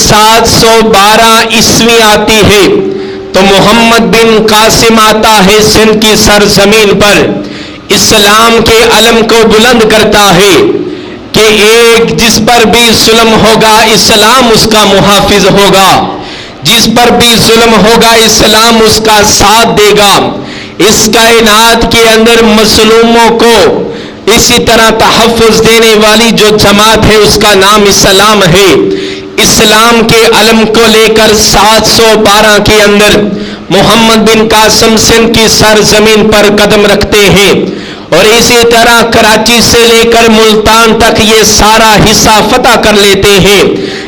712 عیسوی آتی ہے تو محمد بن قاسم آتا ہے سندھ کی سرزمین پر، اسلام کے علم کو بلند کرتا ہے کہ ایک جس پر بھی ظلم ہوگا اسلام اس کا محافظ ہوگا، جس پر بھی ظلم ہوگا اسلام اس کا ساتھ دے گا۔ اس کائنات کے اندر مظلوموں کو اسی طرح تحفظ دینے والی جو جماعت ہے اس کا نام اسلام ہے۔ اسلام کے علم کو لے کر 712 کے اندر محمد بن قاسم سندھ کی سرزمین پر قدم رکھتے ہیں، اور اسی طرح کراچی سے لے کر ملتان تک یہ سارا حصہ فتح کر لیتے ہیں۔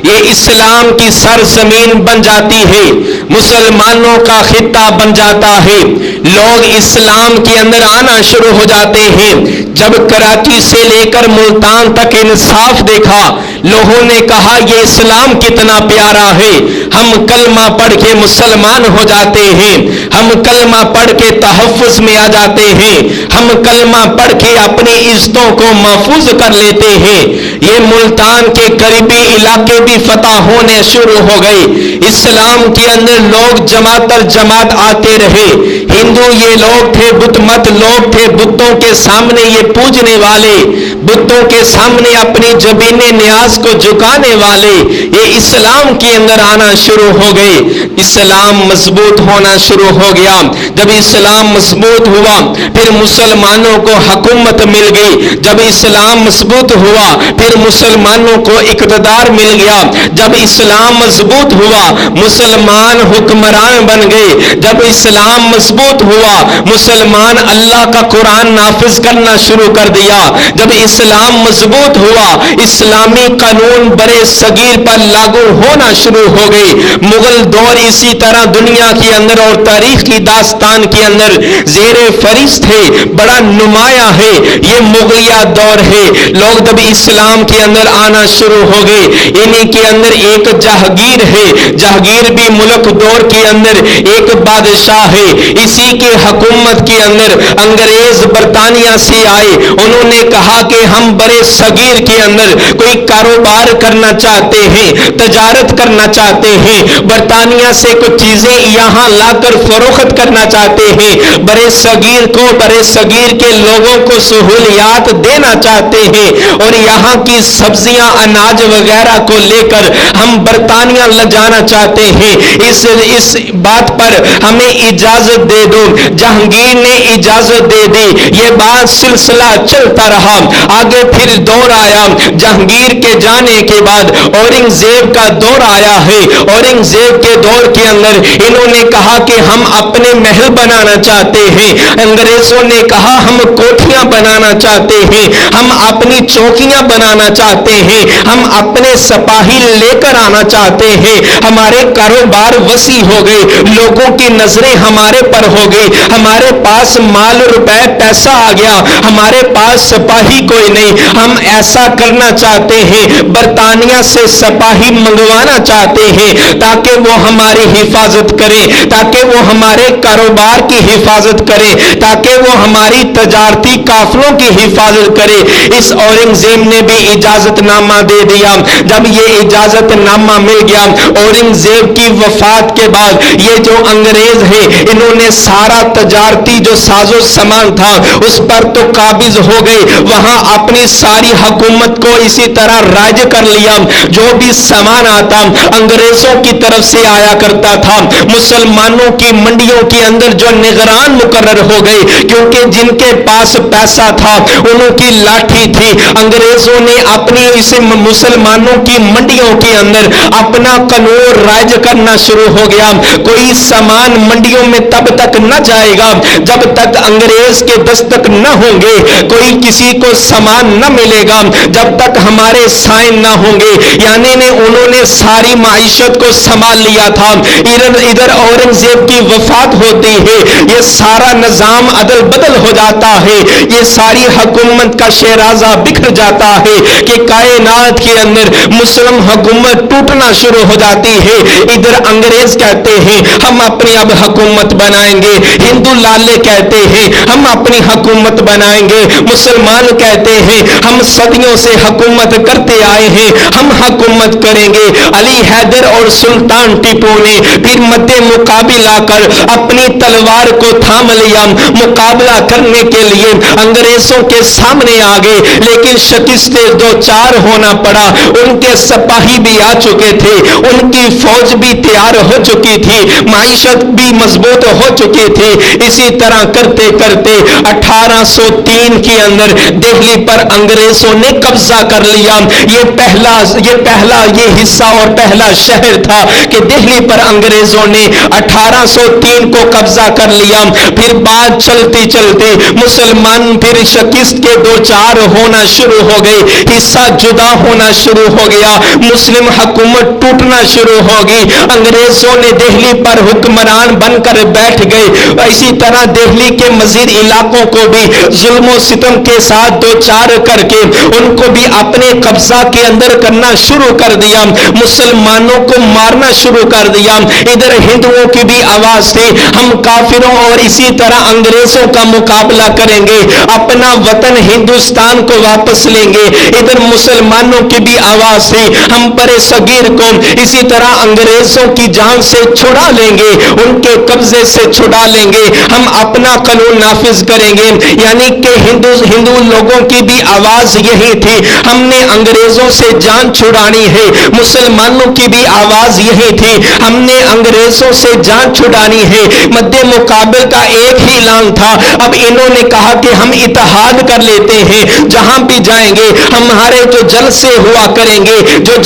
یہ اسلام کی سرزمین بن جاتی ہے، مسلمانوں کا خطہ بن جاتا ہے، لوگ اسلام کے اندر آنا شروع ہو جاتے ہیں۔ جب کراچی سے لے کر ملتان تک انصاف دیکھا، لوگوں نے کہا یہ اسلام کتنا پیارا ہے، ہم کلمہ پڑھ کے مسلمان ہو جاتے ہیں، ہم کلمہ پڑھ کے تحفظ میں آ جاتے ہیں، ہم کلمہ پڑھ کے اپنی عزتوں کو محفوظ کر لیتے ہیں۔ یہ ملتان کے قریبی علاقے بھی فتح ہونے شروع ہو گئے۔ اسلام کے اندر لوگ جماعت در جماعت آتے رہے۔ ہندو یہ لوگ تھے، بت مت لوگ تھے، بتوں کے سامنے یہ پوجنے والے، بتوں کے سامنے اپنی جبین نیاز کو جھکانے والے، یہ اسلام کے اندر آنا شروع ہو گئے۔ اسلام مضبوط ہونا شروع ہو گیا۔ جب اسلام مضبوط ہوا پھر مسلمانوں کو حکومت مل گئی، جب اسلام مضبوط ہوا پھر مسلمانوں کو اقتدار مل گیا، جب اسلام مضبوط ہوا مسلمان حکمران بن گئے، جب اسلام مضبوط ہوا مسلمان اللہ کا قرآن نافذ کرنا شروع کر دیا، جب اسلام مضبوط ہوا اسلامی قانون برے صغیر پر لاگو ہونا شروع ہو گئے۔ مغل دور اسی طرح دنیا کے اندر اور تاریخ کی داستان کے اندر زیر فہرست ہے، بڑا نمایاں ہے، یہ مغلیہ دور ہے۔ لوگ جب اسلام کے اندر آنا شروع ہو گئے، انہی کے اندر ایک جہانگیر ہے، جہانگیر بھی ملک دور کے اندر ایک بادشاہ ہے۔ اسی کے حکومت کے اندر انگریز برطانیہ سے آئے، انہوں نے کہا کہ ہم برے صغیر کے اندر کوئی کاروبار کرنا چاہتے ہیں، تجارت کرنا چاہتے ہیں، برطانیہ سے کچھ چیزیں یہاں لا کر فروخت کرنا چاہتے ہیں، برے صغیر کو، برے صغیر کے لوگوں کو سہولیات دینا چاہتے ہیں، اور یہاں کی سبزیاں اناج وغیرہ کو لے کر ہم برطانیہ لے جانا چاہتے ہیں، اس بات پر ہمیں اجازت دے دو۔ جہانگیر نے اجازت دے دی، یہ بات سلسلہ چلتا رہا۔ آگے پھر دور آیا، جہانگیر کے جانے کے بعد اورنگزیب کا دور آیا ہے۔ اورنگزیب کے دور کے اندر انہوں نے کہا کہ ہم اپنے محل بنانا چاہتے ہیں، انگریزوں نے کہا ہم کوٹھیاں بنانا چاہتے ہیں، ہم اپنی چوکیاں بنانا چاہتے ہیں، ہم اپنے سپاہی لے کر آنا چاہتے ہیں، ہمارے کاروبار وسیع ہو گئے، لوگوں کی نظریں ہمارے پر ہو گئی، ہمارے پاس مال روپے پیسہ آ گیا، ہمارے پاس سپاہی کوئی نہیں، ہم ایسا کرنا چاہتے ہیں، برطانیہ سے سپاہی منگوانا چاہتے ہیں تاکہ وہ ہماری حفاظت کرے، تاکہ وہ ہمارے کاروبار کی حفاظت کرے، تاکہ وہ ہماری تجارتی قافلوں کی حفاظت کرے۔ اس اورنگزیب نے بھی اجازت نامہ دے دیا۔ جب یہ اجازت نامہ مل گیا، اورنگزیب کی وفات کے بعد یہ جو انگریز ہے انہوں نے سارا تجارتی جو ساز و سامان تھا اس پر تو قابض ہو گئے، وہاں اپنی ساری حکومت کو اسی طرح رائج کر لیا۔ جو بھی سامان آتا انگریزوں کی طرف سے آیا کرتا تھا۔ مسلمانوں کی منڈیوں کے اندر جو نگران مقرر ہو گئے، کیونکہ جن کے پاس پیسہ تھا انہوں کی لاٹھی تھی، انگریزوں نے اپنی اسے مسلمانوں کی منڈیوں کے اندر اپنا قانون رائج کرنا شروع ہو گیا۔ کوئی سامان منڈیوں میں تب تک نہ جائے گا جب تک انگریز کے دستک نہ ہوں گے، کوئی کسی کو سامان نہ ملے گا جب تک ہمارے سائن نہ ہوں گے۔ یعنی انہوں نے ساری معیشت کو سنبھال لیا تھا۔ ادھر اورنگزیب کی وفات ہوتی ہے، یہ سارا نظام عدل بدل ہو جاتا ہے، یہ ساری حکومت کا شیرازہ بکھر جاتا ہے کہ کائنات کے اندر مسلم حکومت ٹوٹنا شروع ہو جاتی ہے۔ ادھر انگریز کہتے ہیں ہم اپنی اب حکومت بنائیں گے، ہندو لالے کہتے ہیں ہم اپنی حکومت بنائیں گے، مسلمان کہتے ہیں ہم صدیوں سے حکومت کرتے کرتے آئے ہیں ہم حکومت کریں گے. علی حیدر اور سلطان ٹیپو نے پھر مد مقابل آ کر اپنی تلوار کو تھام لیا, مقابلہ کرنے کے لیے انگریزوں کے سامنے آ گئے, لیکن شکست دو چار ہونا پڑا. ان کے سپاہی بھی آ چکے تھے, ان کی فوج بھی تیار ہو چکی تھی, معیشت بھی مضبوط ہو چکی تھی. اسی طرح کرتے کرتے 1803 کے اندر دہلی پر انگریزوں نے قبضہ کر لیا. یہ پہلا یہ حصہ اور پہلا شہر تھا کہ دہلی پر انگریزوں نے 1803 کو قبضہ کر لیا. پھر بات چلتے چلتے مسلمان پھر شکست کے دو چار ہونا شروع ہو گئی, حصہ جدا ہونا شروع ہو گیا, مسلم حکومت ٹوٹنا شروع ہو گئی. انگریزوں نے دہلی پر حکمران بن کر بیٹھ گئے. اسی طرح دہلی کے مزید علاقوں کو بھی ظلم و ستم کے ساتھ دو چار کر کے ان کو بھی اپنے قبضہ کے اندر کرنا شروع کر دیا, مسلمانوں کو مارنا شروع کر دیا. ادھر ہندوؤں کی بھی آواز تھی ہم کافروں اور اسی طرح انگریزوں کا مقابلہ کریں گے, اپنا وطن ہندوستان کو واپس لیں گے. ادھر مسلمانوں کی بھی آواز تھی ہم برے صغیر کو اسی طرح انگریزوں کی جان سے چھڑا لیں گے, ان کے قبضے سے چھڑا لیں گے, ہم اپنا قانون نافذ کریں گے. یعنی کہ ہندو لوگوں کی بھی آواز یہی تھی ہم نے انگریزوں سے جان چھڑانی ہے. مسلمانوں کی بھی آواز یہی تھی ہم نے انگریزوں سے جان چھڑانی ہے. مد مقابل کا ایک ہی اعلان تھا. اب انہوں نے کہا کہ ہم اتحاد کر لیتے ہیں, جہاں بھی جائیں گے ہمارے جو جلسے ہوا کریں گے, جو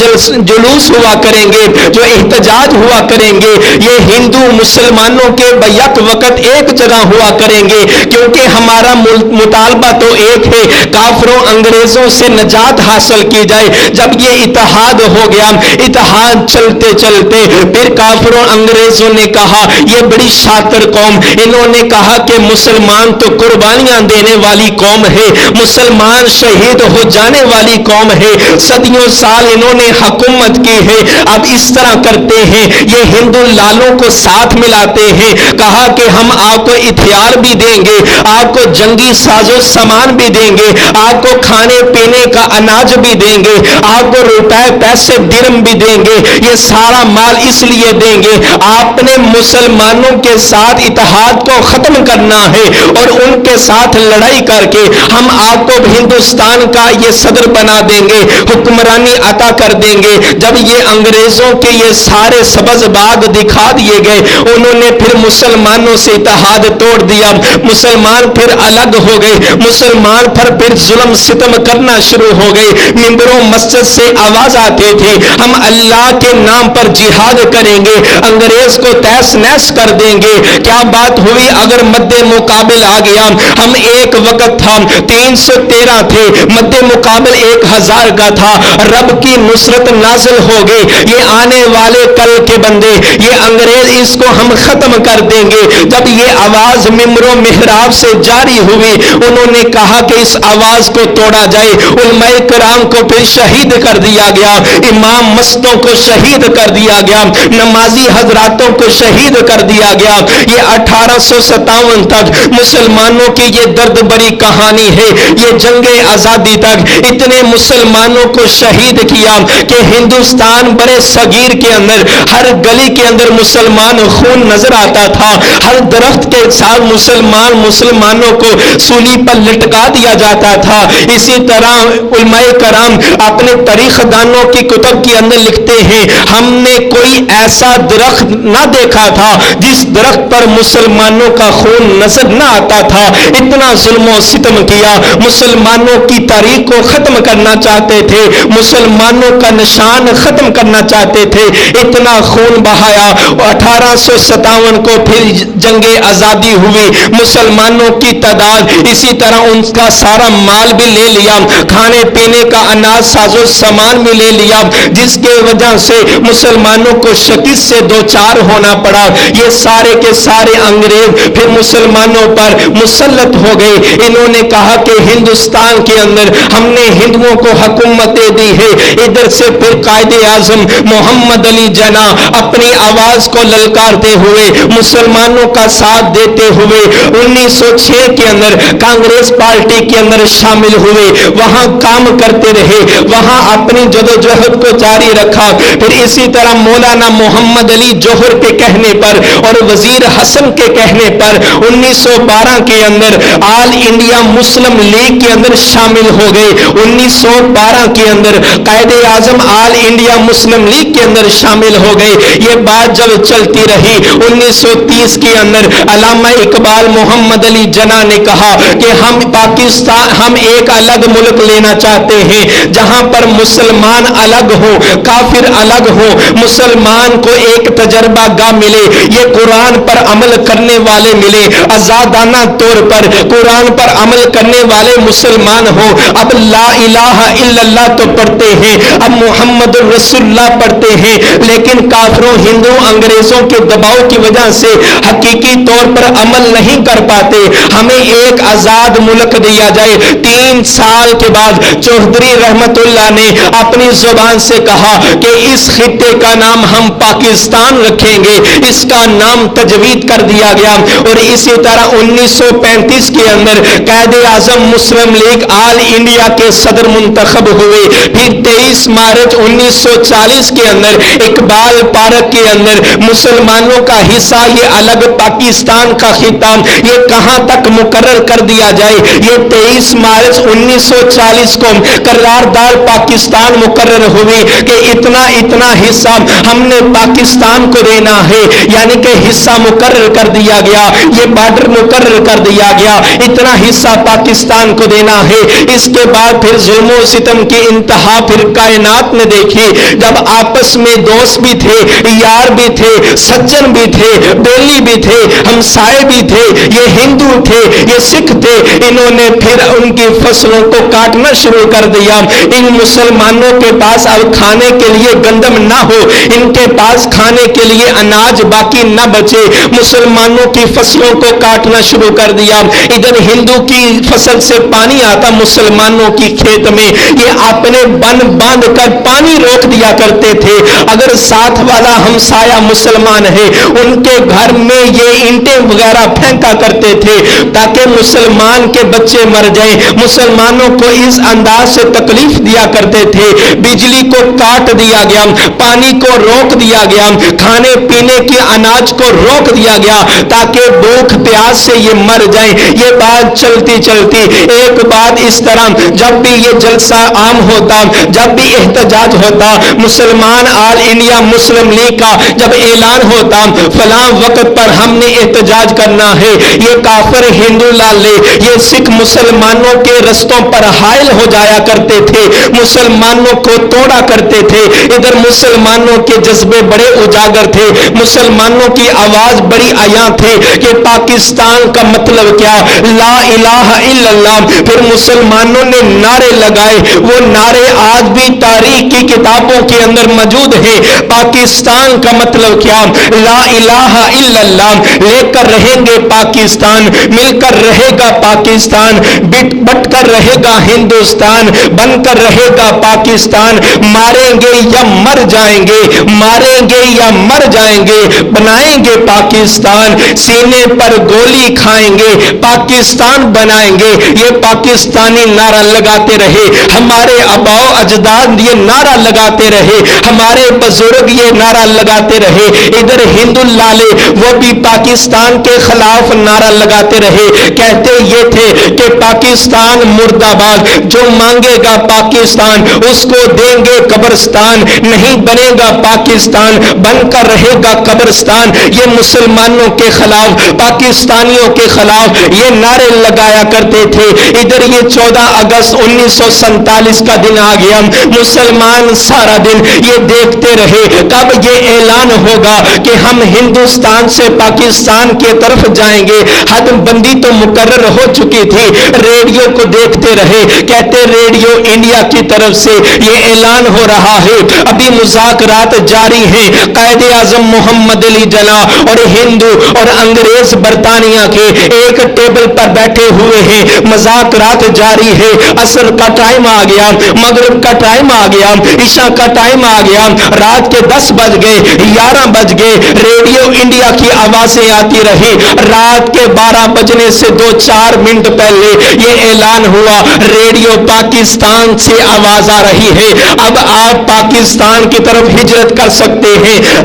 جلوس ہوا کریں گے, جو احتجاج ہوا کریں گے, یہ ہندو مسلمانوں کے بیک وقت ایک جگہ ہوا کریں گے, کیونکہ ہمارا مطالبہ تو ایک ہے, کافروں انگریزوں سے نجات حاصل کی جائے. جب یہ اتحاد ہو گیا, اتحاد چلتے چلتے پھر کافروں انگریزوں نے کہا یہ بڑی شاطر قوم, انہوں نے کہا کہ مسلمان تو قربانیاں دینے والی قوم ہے, مسلمان شہید ہو جانے والی قوم ہے, صدیوں سال انہوں نے حکومت کی ہے. اب اس طرح کرتے ہیں یہ ہندو لالوں کو ساتھ ملاتے ہیں, کہا کہ ہم آپ کو ہتھیار بھی دیں گے, آپ کو جنگی سازو سامان بھی دیں گے, آپ کو کھانے پینے کا اناج بھی دیں گے, آپ کو روپے پیسے درم بھی دیں گے, یہ سارا مال اس لیے دیں گے آپ نے مسلمانوں کے ساتھ اتحاد کو ختم کرنا ہے اور ان کے ساتھ لڑائی کر کے ہم آپ کو ہندوستان کا یہ صدر بنا دیں گے, حکمرانی عطا کر دیں گے. جب یہ انگریزوں کے یہ سارے سبز باغ دکھا دیے گئے, انہوں نے پھر مسلمانوں سے اتحاد توڑ دیا, مسلمان پھر الگ ہو گئے, مسلمان پھر ظلم ستم کرنا شروع ہو گئے. ممبروں مسجد سے آواز آتی تھی ہم اللہ کے نام پر جہاد کریں گے, انگریز کو تیس نیس کر دیں گے. کیا بات ہوئی اگر مد مقابل آ گیا, ہم ایک وقت تھا 313 تھے, مد مقابل 1000 کا تھا, رب کی نصرت نازل ہو گئی. یہ آنے والے کل کے بندے, یہ انگریز اس کو ہم ختم کر دیں گے. جب یہ آواز ممبروں محراب سے جاری ہوئی, انہوں نے کہا کہ اس آواز کو توڑا جائے. علماء کرام کو پھر شہید کر دیا گیا, امام مسجدوں کو شہید کر دیا گیا, نمازی حضراتوں کو شہید کر دیا گیا. یہ 1857 تک مسلمانوں کی یہ درد بری کہانی ہے. یہ جنگ آزادی تک اتنے مسلمانوں کو شہید کیا کہ ہندوستان برے صغیر کے اندر ہر گلی کے اندر مسلمان خون نظر آتا تھا, ہر درخت کے ساتھ مسلمانوں کو سولی پر لٹکا دیا جاتا تھا. اسی طرح علماء کرام اپنے تاریخ دانوں کی کتب کے اندر لکھتے ہیں ہم نے کوئی ایسا درخت نہ دیکھا تھا جس درخت پر مسلمانوں کا خون نظر نہ آتا تھا. اتنا ظلم و ستم کیا, مسلمانوں کی تاریخ کو ختم کرنا چاہتے تھے, مسلمانوں کا نشان ختم کرنا چاہتے تھے, اتنا خون بہایا. 1857 کو پھر جنگ آزادی ہوئی, مسلمانوں کی تعداد اسی طرح ان کا سارا مال بھی لے لیا, کھانے پینے کا اناج سازو سامان بھی لے لیا, جس کے وجہ سے مسلمانوں کو شکست سے دو چار ہونا پڑا. یہ سارے کے سارے انگریز پھر مسلمانوں پر مسلط ہو گئے. انہوں نے کہا کہ ہندوستان کے اندر ہم نے ہندوؤں کو حکومت دے دی ہے. ادھر سے پھر قائد اعظم محمد علی جناح اپنی آواز کو للکارتے ہوئے, مسلمانوں کا ساتھ دیتے ہوئے 1906 کے اندر کانگریس پارٹی کے اندر شامل ہوئے, وہاں کام کرتے رہے. رہے, وہاں اپنی جدوجہد کو جاری رکھا. پھر اسی طرح مولانا محمد علی جوہر کے کہنے پر اور وزیر حسن کے کہنے پر 1912 کے اندر آل انڈیا مسلم لیگ کے اندر شامل ہو گئے. 1912 کے اندر قائد اعظم آل انڈیا مسلم لیگ کے اندر شامل ہو گئے. یہ بات جب چلتی رہی 1930 کے اندر علامہ اقبال محمد علی جناح نے کہا کہ ہم پاکستان, ہم ایک الگ ملک لینا چاہتے ہیں جہاں پر مسلمان الگ ہو, کافر الگ ہو, مسلمان کو ایک تجربہ گاہ ملے, یہ قرآن پر عمل کرنے والے ملے, آزادانہ طور پر قرآن پر عمل کرنے والے مسلمان ہو. اب لا الہ الا اللہ تو پڑھتے ہیں, اب محمد رسول اللہ پڑھتے ہیں, لیکن کافروں, ہندو, انگریزوں کے دباؤ کی وجہ سے حقیقی طور پر عمل نہیں کر پاتے. ہمیں ایک آزاد ملک دیا جائے. 3 سال کے بعد چودھری رحمت اللہ نے اپنی زبان سے کہا کہ اس خطے کا نام ہم پاکستان رکھیں گے. اس کا نام تجوید کر دیا گیا. اور اسی طرح 1935 کے اندر قائد اعظم مسلم لیگ آل انڈیا کے صدر منتخب ہوئے. پھر 23 مارچ 1940 کے اندر اقبال پارک کے اندر مسلمانوں کا حصہ, یہ الگ پاکستان کا خطہ, یہ کہاں تک مقرر کر دیا جائے. یہ 23 مارچ 1940 کو قرارداد پاکستان مقرر ہوئی کہ اتنا حصہ ہم نے پاکستان کو دینا ہے, یعنی کہ حصہ مقرر کر دیا گیا, یہ بارڈر مقرر کر دیا گیا, اتنا حصہ پاکستان کو دینا ہے. اس کے بعد پھر ظلم و ستم کی انتہا پھر کائنات نے دیکھی, جب آپس میں دوست بھی تھے, یار بھی تھے, سجن بھی تھے, بیلی بھی تھے, ہمسائے بھی تھے, یہ ہندو تھے, یہ سکھ تھے, انہوں نے پھر ان کی فصلوں کو کاٹنا شروع کر دیا. ان مسلمانوں کے پاس اب کھانے کے لیے گندم نہ ہو, ان کے پاس کھانے کے لیے اناج باقی نہ بچے, مسلمانوں کی فصلوں کو کاٹنا شروع کر دیا. ادھر ہندو کی فصل سے پانی آتا مسلمانوں کی کھیت میں, یہ اپنے بن باندھ کر پانی روک دیا کرتے تھے. اگر ساتھ والا ہمسایہ مسلمان ہے, ان کے گھر میں یہ اینٹیں وغیرہ پھینکا کرتے تھے تاکہ مسلمان کے بچے مر جائیں. مسلمانوں کو اس انداز سے تکلیف دیا کرتے تھے. بجلی کو کاٹ دیا گیا, پانی کو روک دیا گیا, کھانے پینے کے اناج کو روک دیا گیا تاکہ بھوک پیاس سے یہ مر جائیں. یہ بات چلتی چلتی ایک بات اس طرح, جب بھی یہ جلسہ عام ہوتا, جب بھی احتجاج ہوتا, مسلمان آل انڈیا مسلم لیگ کا جب اعلان ہوتا فلاں وقت پر ہم نے احتجاج کرنا ہے, یہ کافر ہندو لالے, یہ سکھ مسلمانوں کے رستوں پر حائل ہو جایا کرتے تھے, مسلمانوں کو توڑا کرتے تھے. ادھر مسلمانوں کے جذبے بڑے اجاگر تھے, مسلمانوں کی آواز بڑی عیاں تھے کہ پاکستان کا مطلب کیا, لا الہ الا اللہ. پھر مسلمانوں نے نعرے لگائے, وہ نعرے آج بھی تاریخ کی کتابوں کے اندر موجود ہیں. پاکستان کا مطلب کیا, لا الہ الا اللہ. لے کر رہیں گے پاکستان, مل کر رہے گا پاکستان, بٹ کر رہے گا ہندوستان, بن کر رہے گا پاکستان. ماریں گے یا مر جائیں گے, ماریں گے یا مر جائیں گے, بنائیں گے پاکستان. سینے پر گولی کھائیں گے, پاکستان بنائیں گے. یہ پاکستانی نعرہ لگاتے رہے, ہمارے آباؤ اجداد یہ نعرہ لگاتے رہے, ہمارے بزرگ یہ نعرہ لگاتے رہے. ادھر ہندو لالے وہ بھی پاکستان کے خلاف نعرہ لگاتے رہے, کہتے یہ تھے کہ پاکستان مرد آباد, جو مانگے گا پاکستان اس کو دیں گے قبرستان, نہیں بنے گا پاکستان بن کر رہے گا قبرستان. یہ مسلمانوں کے خلاف, پاکستانیوں کے خلاف یہ نعرے لگایا کرتے تھے. ادھر یہ 14 اگست 1947 کا دن آ گیا, مسلمان سارا دن یہ دیکھتے رہے کب یہ اعلان ہوگا کہ ہم ہندوستان سے پاکستان کی طرف جائیں گے. حد بندی تو مقرر ہو چکی تھی, ریڈیو کو دیکھتے رہے, کہتے ریڈیو انڈیا کی طرف سے یہ اعلان ہو رہا ہے, ابھی مذاکرات جاری ہیں. قائد اعظم محمد علی جناح اور ہندو اور انگریز برطانیہ کے ایک ٹیبل پر بیٹھے ہوئے ہیں, مذاکرات جاری ہے. عصر کا ٹائم آ گیا, مغرب کا ٹائم آ گیا, عشاء کا ٹائم آ گیا, رات کے 10 بج گئے, 11 بج گئے, ریڈیو انڈیا کی آوازیں آتی رہی. رات کے 12 بجنے سے 2-4 منٹ پہلے یہ اعلان ہوا, ریڈیو پاکستان پاکستان سے آواز آ رہی ہے، اب آپ پاکستان کی طرف ہجرت کر سکتے ہیں۔